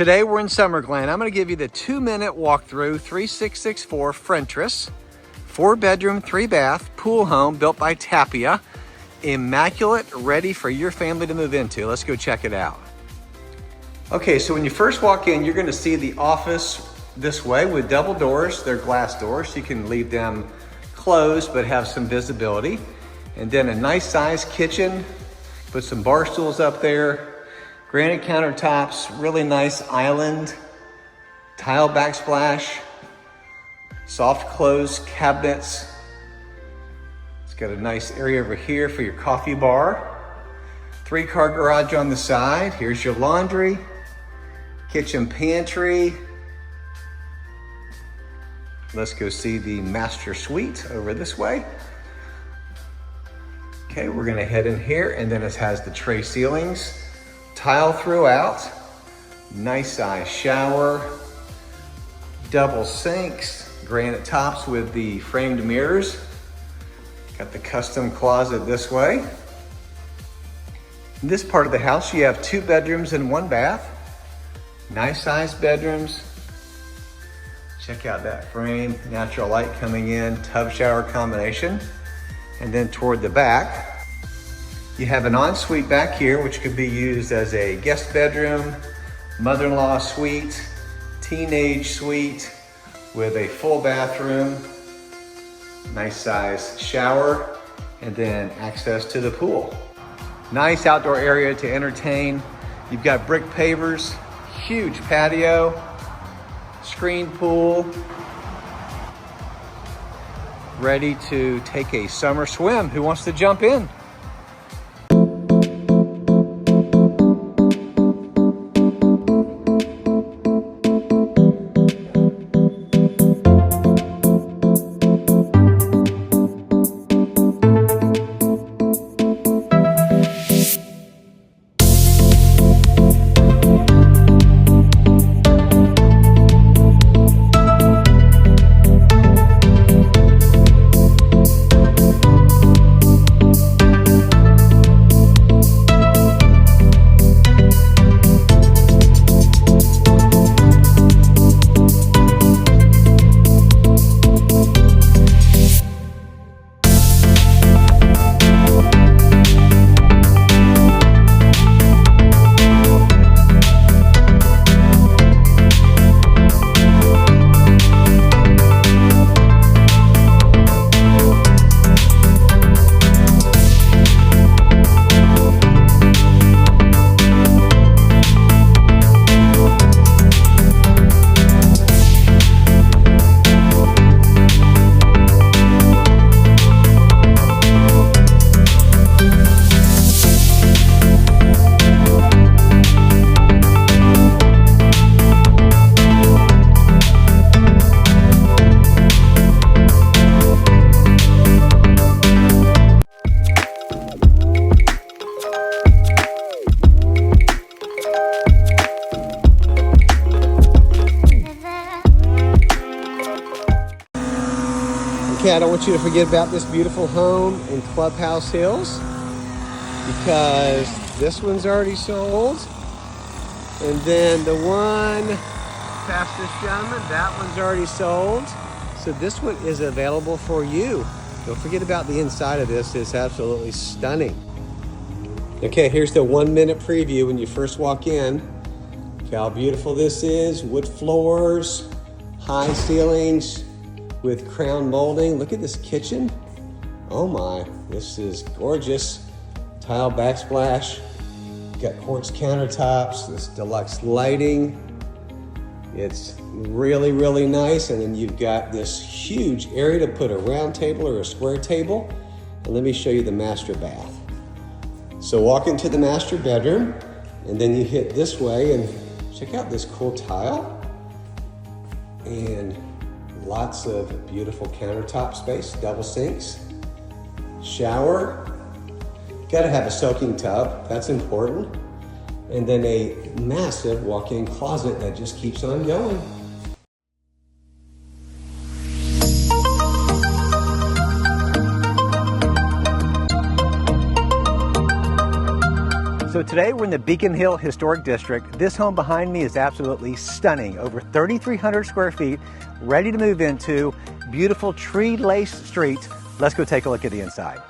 Today we're in Summerglen. I'm going to give you the 2-minute walkthrough 3664 Frentress, 4-bedroom, 3-bath pool home built by Tapia. Immaculate, ready for your family to move into. Let's go check it out. Okay, so when you first walk in, you're going to see the office this way with double doors. They're glass doors, so you can leave them closed but have some visibility. And then a nice sized kitchen, put some bar stools up there. Granite countertops, really nice island, tile backsplash, soft close cabinets. It's got a nice area over here for your coffee bar. 3-car garage on the side. Here's your laundry, kitchen pantry. Let's go see the master suite over this way. Okay, we're gonna head in here, and then it has the tray ceilings. Tile throughout, nice size shower, double sinks, granite tops with the framed mirrors. Got the custom closet this way. In this part of the house, you have 2 bedrooms and 1 bath. Nice sized bedrooms. Check out that frame, natural light coming in, tub shower combination. And then toward the back, you have an ensuite back here, which could be used as a guest bedroom, mother-in-law suite, teenage suite with a full bathroom, nice size shower, and then access to the pool. Nice outdoor area to entertain. You've got brick pavers, huge patio, screened pool, ready to take a summer swim. Who wants to jump in? Okay, I don't want you to forget about this beautiful home in Clubhouse Hills because this one's already sold. And then the one past this gentleman, that one's already sold. So this one is available for you. Don't forget about the inside of this. It's absolutely stunning. Okay, here's the 1-minute preview when you first walk in. Look how beautiful this is. Wood floors, high ceilings with crown molding. Look at this kitchen. Oh my, this is gorgeous. Tile backsplash. Got quartz countertops, this deluxe lighting. It's really, really nice. And then you've got this huge area to put a round table or a square table. And let me show you the master bath. So walk into the master bedroom, and then you hit this way and check out this cool tile. And lots of beautiful countertop space, double sinks, shower. Got to have a soaking tub, that's important. And then a massive walk-in closet that just keeps on going. So So today we're in the Beacon Hill Historic District. This home behind me is absolutely stunning. Over 3,300 square feet, ready to move into, beautiful tree-laced streets. Let's go take a look at the inside.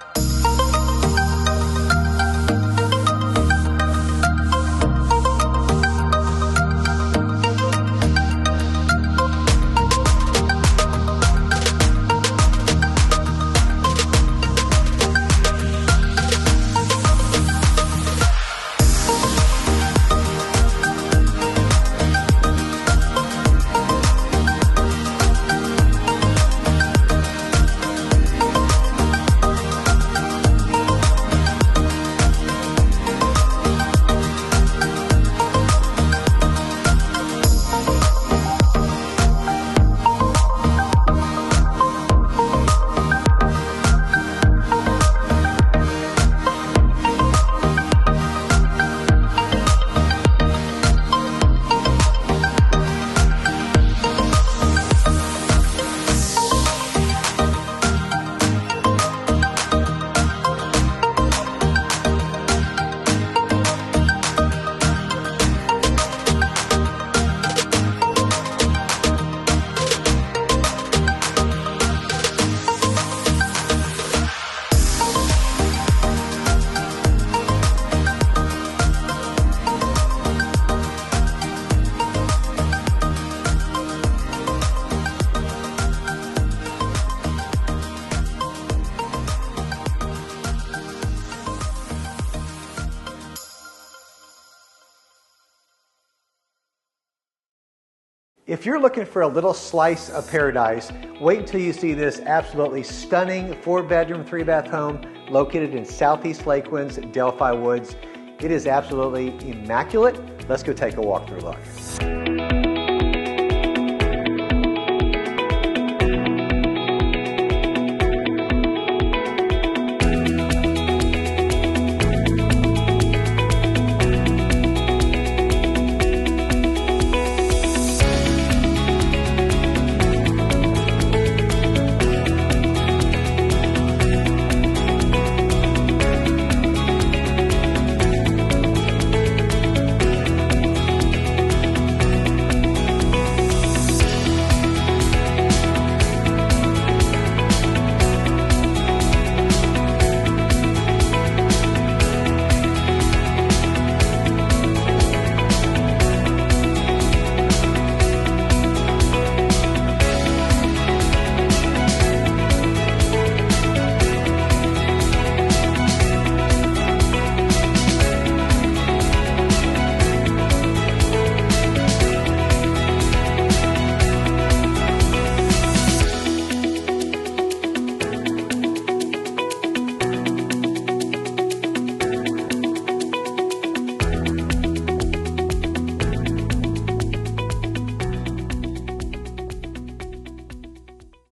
If you're looking for a little slice of paradise, wait until you see this absolutely stunning 4-bedroom, 3-bath home located in Southeast Lakeland's Delphi Woods. It is absolutely immaculate. Let's go take a walk through look.